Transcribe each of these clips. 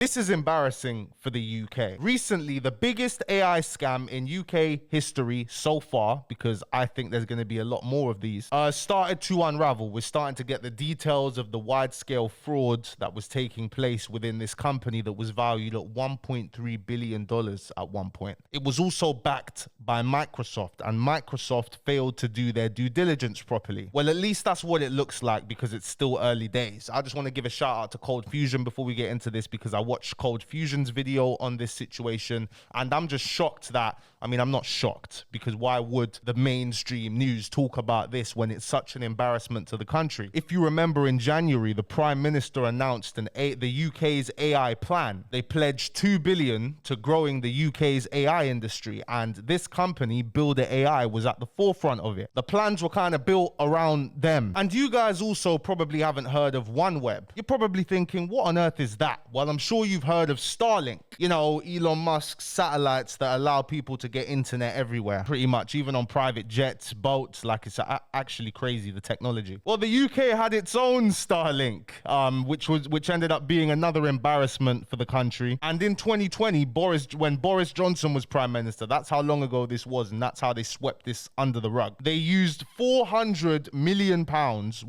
This is embarrassing for the UK. Recently, the biggest AI scam in UK history so far, because I think there's going to be a lot more of these, started to unravel. We're starting to get the details of the wide-scale fraud that was taking place within this company that was valued at $1.3 billion at one point. It was also backed by Microsoft, and Microsoft failed to do their due diligence properly. Well, at least that's what it looks like, because it's still early days. I just want to give a shout out to Cold Fusion before we get into this, because I watched Cold Fusion's video on this situation, and I'm just shocked that, I'm not shocked, because why would the mainstream news talk about this when it's such an embarrassment to the country? If you remember, in January, the Prime Minister announced the UK's AI plan. They pledged $2 billion to growing the UK's AI industry, and this company, Builder AI, was at the forefront of it. The plans were kind of built around them. And you guys also probably haven't heard of OneWeb. You're probably thinking, what on earth is that? Well, I'm sure you've heard of Starlink. You know, Elon Musk's satellites that allow people to get internet everywhere, pretty much, even on private jets, boats. Like, it's actually crazy, the technology. Well, the UK had its own Starlink, which ended up being another embarrassment for the country. And in 2020, when Boris Johnson was Prime Minister, that's how long ago this was, and that's how they swept this under the rug. They used £400 million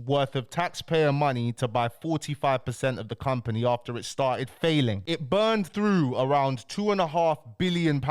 worth of taxpayer money to buy 45% of the company after it started failing. It burned through around £2.5 billion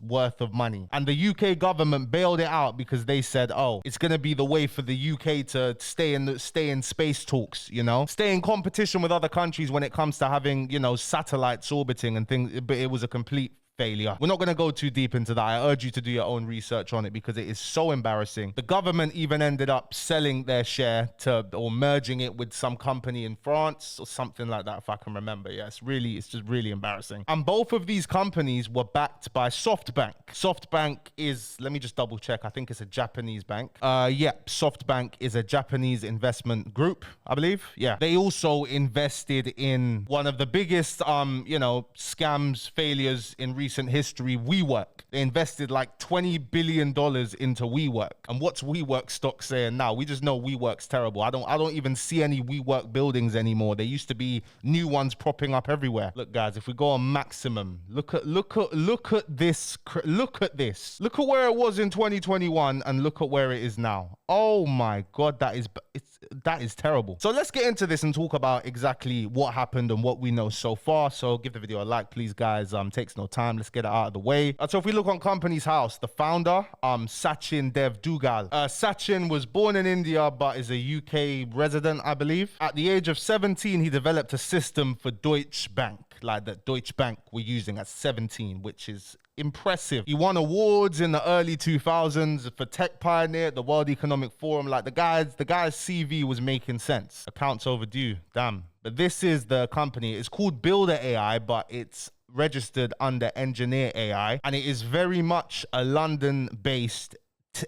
worth of money. And the UK government bailed it out because they said, oh, it's going to be the way for the UK to stay in space talks, stay in competition with other countries when it comes to having, satellites orbiting and things. But it was a complete failure. We're not going to go too deep into that. I urge you to do your own research on it, because it is so embarrassing. The government even ended up selling their share or merging it with some company in France or something like that, if I can remember. Yeah, it's just really embarrassing. And both of these companies were backed by SoftBank. SoftBank is, let me just double check. I think it's a Japanese bank. SoftBank is a Japanese investment group, I believe. Yeah. They also invested in one of the biggest, scams, failures in recent history, WeWork. They invested like $20 billion into WeWork. And what's WeWork stock saying now? We just know WeWork's terrible. I don't even see any WeWork buildings anymore. There used to be new ones propping up everywhere. Look, guys, if we go on maximum, look at this. Look at this. Look at where it was in 2021 and look at where it is now. Oh my God, that is terrible. So let's get into this and talk about exactly what happened and what we know so far. So give the video a like, please, guys. Takes no time. Let's get it out of the way. So if we look on Company's House, the founder, Sachin Dev Dugal. Sachin was born in India, but is a UK resident, I believe. At the age of 17, he developed a system for Deutsche Bank, like that Deutsche Bank were using at 17, which is impressive. He won awards in the early 2000s for Tech Pioneer, the World Economic Forum. Like the guy's CV was making sense. Accounts overdue, damn. But this is the company. It's called Builder AI, but it's registered under Engineer AI, and it is very much a London-based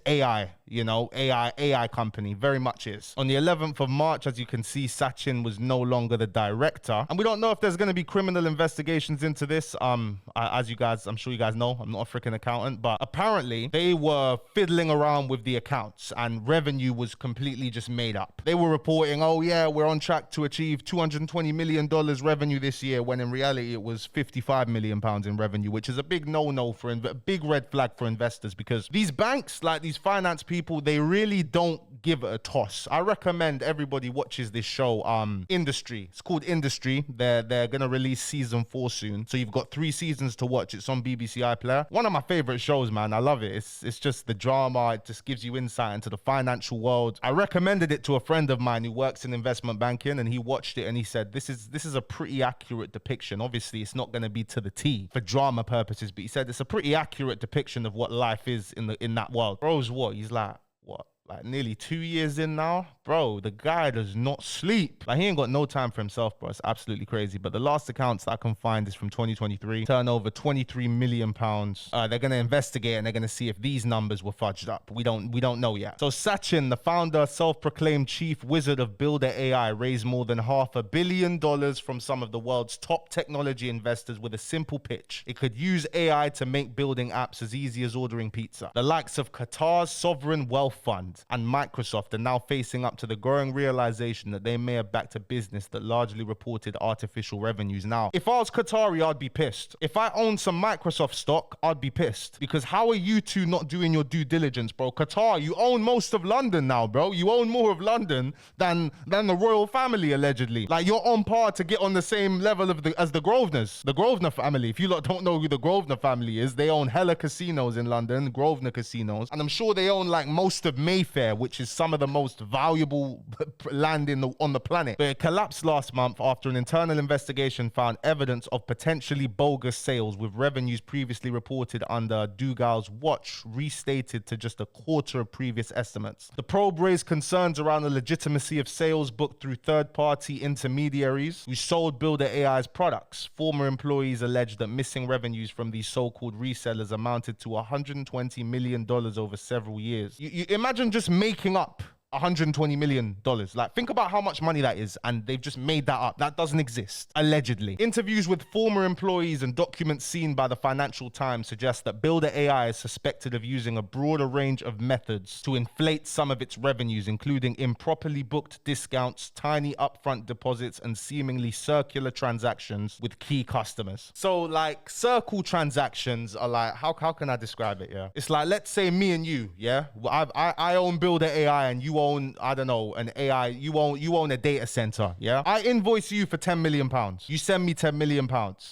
AI, AI company, very much is. On the 11th of March, as you can see, Sachin was no longer the director. And we don't know if there's going to be criminal investigations into this. I'm sure you guys know, I'm not a freaking accountant, but apparently they were fiddling around with the accounts and revenue was completely just made up. They were reporting, oh yeah, we're on track to achieve $220 million revenue this year, when in reality it was £55 million in revenue, which is a big no-no for a big red flag for investors, because these banks, like these finance people, they really don't give it a toss. I recommend everybody watches this show, Industry. It's called Industry. They're gonna release season 4 soon, so you've got 3 seasons to watch. It's on BBC iPlayer. One of my favorite shows, man. I love it. It's just the drama. It just gives you insight into the financial world. I recommended it to a friend of mine who works in investment banking, and he watched it and he said, this is a pretty accurate depiction. Obviously, it's not gonna be to the T for drama purposes, but he said it's a pretty accurate depiction of what life is in that world. Bro's what? He's like, what? Like nearly 2 years in now? Bro, the guy does not sleep. Like, he ain't got no time for himself, bro. It's absolutely crazy. But the last accounts that I can find is from 2023. Turnover £23 million. They're going to investigate and they're going to see if these numbers were fudged up. We don't know yet. So Sachin, the founder, self-proclaimed chief wizard of Builder AI, raised more than $500 million from some of the world's top technology investors with a simple pitch. It could use AI to make building apps as easy as ordering pizza. The likes of Qatar's Sovereign Wealth Fund and Microsoft are now facing up up to the growing realization that they may have backed a business that largely reported artificial revenues. Now, if I was Qatari, I'd be pissed. If I owned some Microsoft stock, I'd be pissed. Because how are you two not doing your due diligence, bro? Qatar, you own most of London now, bro. You own more of London than the royal family, allegedly. Like, you're on par to get on the same level as the Grosvenors. The Grosvenor family. If you lot don't know who the Grosvenor family is, they own hella casinos in London, Grosvenor casinos. And I'm sure they own like most of Mayfair, which is some of the most valuable land on the planet. But it collapsed last month after an internal investigation found evidence of potentially bogus sales, with revenues previously reported under Dougal's watch restated to just a quarter of previous estimates. The probe raised concerns around the legitimacy of sales booked through third-party intermediaries who sold Builder AI's products. Former employees alleged that missing revenues from these so-called resellers amounted to $120 million over several years. You imagine just making up $120 million. Like, think about how much money that is, and they've just made that up. That doesn't exist, allegedly. Interviews with former employees and documents seen by the Financial Times suggest that Builder AI is suspected of using a broader range of methods to inflate some of its revenues, including improperly booked discounts, tiny upfront deposits, and seemingly circular transactions with key customers. So, like, circle transactions are like, how can I describe it? Yeah, it's like, let's say me and you, yeah, I own Builder AI and you own, I don't know, an AI, you own a data center, yeah? I invoice you for £10 million. You send me £10 million.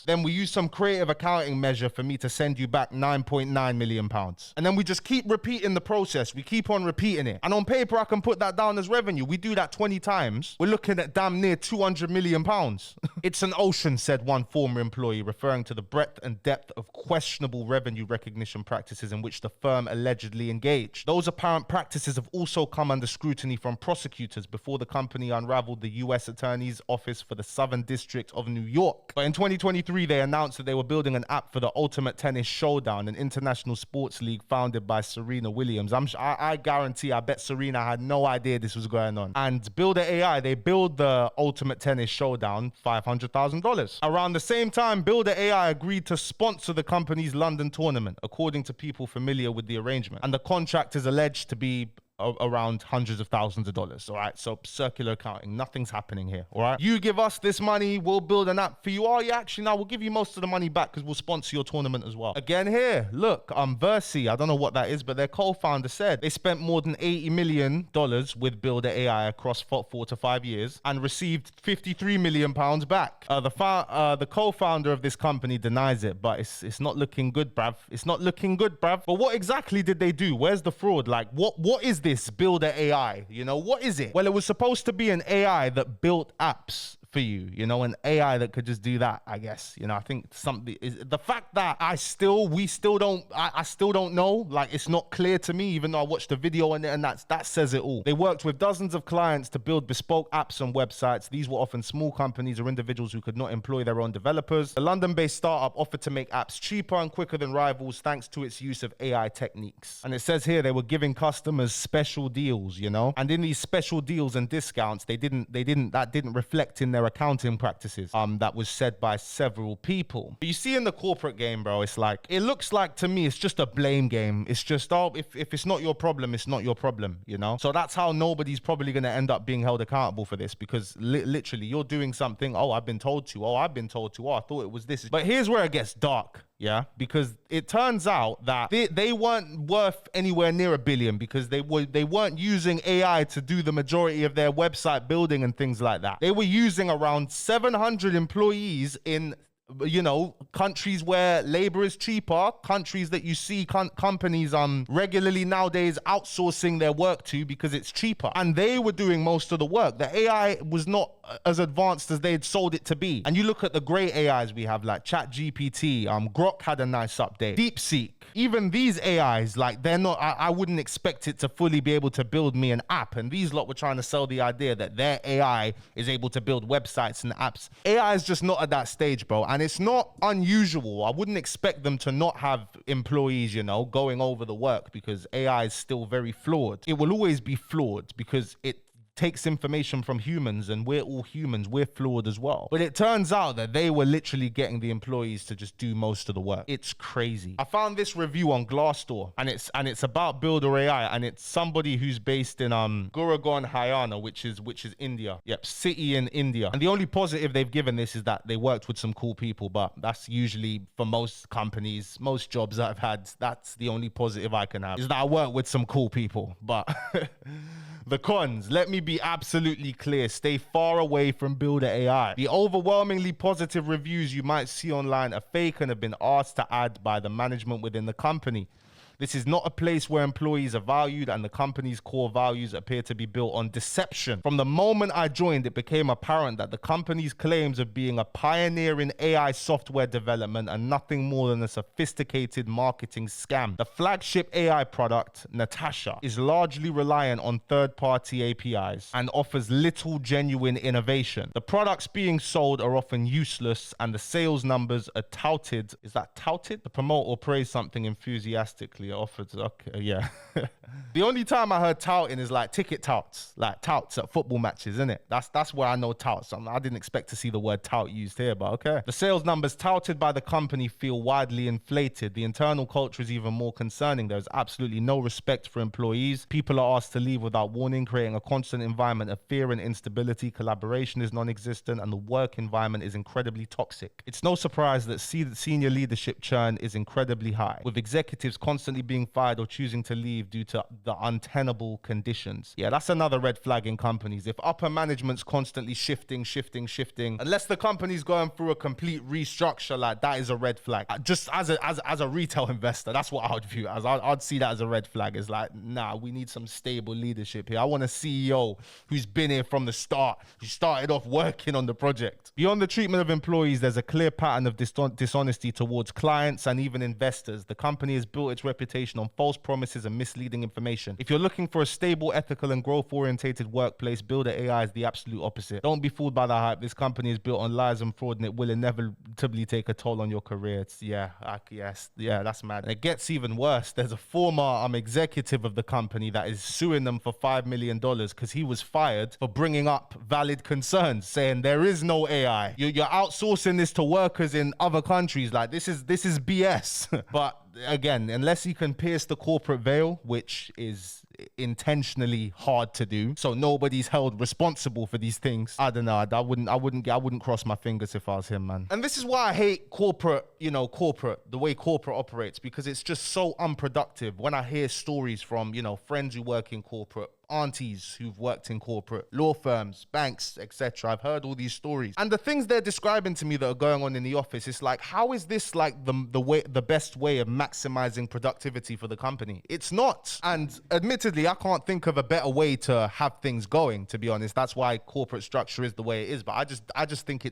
Then we use some creative accounting measure for me to send you back £9.9 million. And then we just keep repeating the process. We keep on repeating it. And on paper, I can put that down as revenue. We do that 20 times. We're looking at damn near £200 million. It's an ocean, said one former employee, referring to the breadth and depth of questionable revenue recognition practices in which the firm allegedly engaged. Those apparent practices have also come under scrutiny from prosecutors before the company unraveled the U.S. Attorney's Office for the Southern District of New York. But in 2023, they announced that they were building an app for the Ultimate Tennis Showdown, an international sports league founded by Serena Williams. I guarantee, I bet Serena had no idea this was going on. And Builder AI, they build the Ultimate Tennis Showdown, $500,000. Around the same time, Builder AI agreed to sponsor the company's London tournament, according to people familiar with the arrangement. And the contract is alleged to be around hundreds of thousands of dollars. All right, so circular accounting, nothing's happening here. All right, you give us this money, we'll build an app for you. Oh yeah, actually, now we'll give you most of the money back because we'll sponsor your tournament as well. Again here, look, Versi, I don't know what that is, but their co-founder said they spent more than $80 million with Builder AI across 4 to 5 years and received £53 million back. The co-founder of this company denies it, but it's not looking good, bruv. It's not looking good, bruv. But what exactly did they do? Where's the fraud? Like, what is this Builder AI? You know, what is it? Well, it was supposed to be an AI that built apps for you, you know, an AI that could just do that, I guess. You know, I think something is the fact that I still don't know, like, it's not clear to me, even though I watched the video and that says it all. They worked with dozens of clients to build bespoke apps and websites. These were often small companies or individuals who could not employ their own developers. The London-based startup offered to make apps cheaper and quicker than rivals thanks to its use of AI techniques. And it says here they were giving customers special deals, you know, and in these special deals and discounts, that didn't reflect in their accounting practices. That was said by several people. But you see in the corporate game, bro, it's like, it looks like to me, it's just a blame game. It's just, oh, if it's not your problem, it's not your problem, you know? So that's how nobody's probably going to end up being held accountable for this, because literally you're doing something, oh, I've been told to, oh, I thought it was this. But here's where it gets dark. Yeah, because it turns out that they weren't worth anywhere near $1 billion because they weren't using AI to do the majority of their website building and things like that. They were using around 700 employees in, you know, countries where labor is cheaper, countries that you see companies regularly nowadays outsourcing their work to because it's cheaper. And they were doing most of the work. The AI was not as advanced as they had sold it to be. And you look at the great AIs we have, like ChatGPT, Grok had a nice update, DeepSeek. Even these AIs, like, they're not, I wouldn't expect it to fully be able to build me an app. And these lot were trying to sell the idea that their AI is able to build websites and apps. AI is just not at that stage, bro. And it's not unusual. I wouldn't expect them to not have employees, you know, going over the work, because AI is still very flawed. It will always be flawed because takes information from humans, and we're all humans, we're flawed as well. But it turns out that they were literally getting the employees to just do most of the work. It's crazy. I found this review on Glassdoor, and it's about Builder AI, and it's somebody who's based in Gurgaon, Haryana, which is India. Yep, city in India. And the only positive they've given this is that they worked with some cool people, but that's usually for most companies, most jobs that I've had, that's the only positive I can have, is that I work with some cool people. But the cons, let me be absolutely clear. Stay far away from Builder AI. The overwhelmingly positive reviews you might see online are fake and have been asked to add by the management within the company. This is not a place where employees are valued, and the company's core values appear to be built on deception. From the moment I joined, it became apparent that the company's claims of being a pioneer in AI software development are nothing more than a sophisticated marketing scam. The flagship AI product, Natasha, is largely reliant on third-party APIs and offers little genuine innovation. The products being sold are often useless, and the sales numbers are touted. Is that touted? To promote or praise something enthusiastically. Offered, okay, yeah. The only time I heard touting is like ticket touts, like touts at football matches, isn't it? That's where I know touts. I didn't expect to see the word tout used here, but okay. The sales numbers touted by the company feel widely inflated. The internal culture is even more concerning. There's absolutely no respect for employees. People are asked to leave without warning, creating a constant environment of fear and instability. Collaboration is non-existent, and the work environment is incredibly toxic. It's no surprise that senior leadership churn is incredibly high, with executives constantly being fired or choosing to leave due to the untenable conditions. Yeah, that's another red flag in companies. If upper management's constantly shifting, unless the company's going through a complete restructure, like that is a red flag. Just as a retail investor, that's what I would view it as. I'd see that as a red flag. It's like, nah, we need some stable leadership here. I want a CEO who's been here from the start, who started off working on the project. Beyond the treatment of employees, there's a clear pattern of dishonesty towards clients and even investors. The company has built its reputation on false promises and misleading information. If you're looking for a stable, ethical, and growth-orientated workplace, Builder AI is the absolute opposite. Don't be fooled by the hype. This company is built on lies and fraud, and it will inevitably take a toll on your career. That's mad. And it gets even worse. There's a former executive of the company that is suing them for $5 million because he was fired for bringing up valid concerns, saying there is no AI. You're outsourcing this to workers in other countries. Like, this is BS. But again, unless you can pierce the corporate veil, which is intentionally hard to do, so nobody's held responsible for these things, I don't know. I wouldn't cross my fingers if I was him, man. And this is why I hate corporate, the way corporate operates, because it's just so unproductive. When I hear stories from, friends who work in corporate, aunties who've worked in corporate, law firms, banks, etc. I've heard all these stories, and the things they're describing to me that are going on in the office, it's like, how is this like the best way of maximizing productivity for the company? It's not. And admittedly, I can't think of a better way to have things going, to be honest. That's why corporate structure is the way it is. But I just think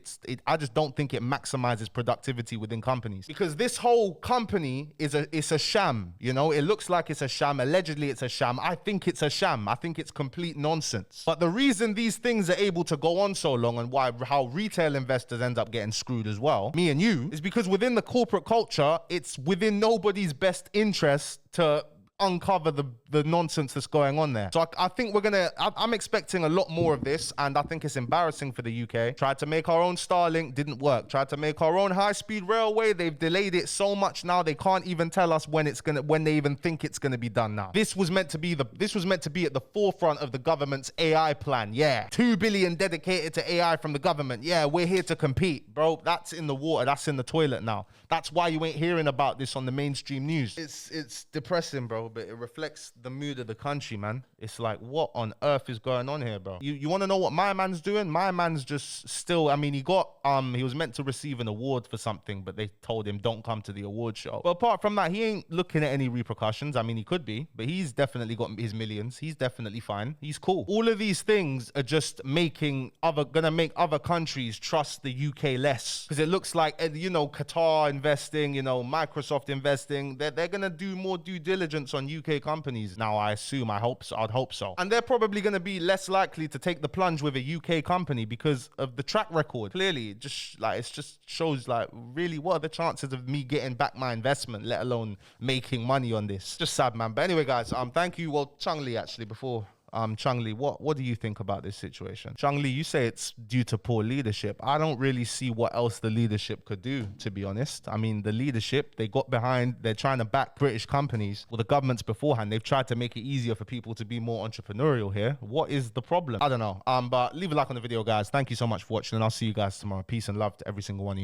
I just don't think it maximizes productivity within companies, because this whole company it's a sham. It looks like it's a sham. Allegedly it's a sham. I think it's a sham. I think it's complete nonsense. But the reason these things are able to go on so long, and how retail investors end up getting screwed as well, me and you, is because within the corporate culture, it's within nobody's best interest to uncover the nonsense that's going on there. So I think I'm expecting a lot more of this, and I think it's embarrassing for the UK. Tried to make our own Starlink, didn't work. Tried to make our own high-speed railway, they've delayed it so much now they can't even tell us when they even think it's gonna be done now. This was meant to be at the forefront of the government's AI plan. Yeah, 2 billion dedicated to AI from the government. Yeah, we're here to compete, bro. That's in the water, that's in the toilet now. That's why you ain't hearing about this on the mainstream news. It's depressing, bro, but it reflects the mood of the country, man. It's like, what on earth is going on here, bro? You want to know what my man's doing? My man's just still, he was meant to receive an award for something, but they told him don't come to the award show. But apart from that, he ain't looking at any repercussions. He could be, but he's definitely got his millions. He's definitely fine. He's cool. All of these things are just gonna make other countries trust the UK less, because it looks like, Qatar investing, Microsoft investing, they're gonna do more due diligence on UK companies now, I assume. I'd hope so. And they're probably going to be less likely to take the plunge with a UK company because of the track record. Clearly, it just shows really what are the chances of me getting back my investment, let alone making money on this. Just sad, man. But anyway, guys, thank you. Well, Chung Lee, actually, before Changli, what do you think about this situation? Changli, you say it's due to poor leadership. I don't really see what else the leadership could do, to be honest. I mean, the leadership, they got behind, they're trying to back British companies, or the governments beforehand. They've tried to make it easier for people to be more entrepreneurial here. What is the problem? I don't know. But leave a like on the video, guys. Thank you so much for watching, and I'll see you guys tomorrow. Peace and love to every single one of you.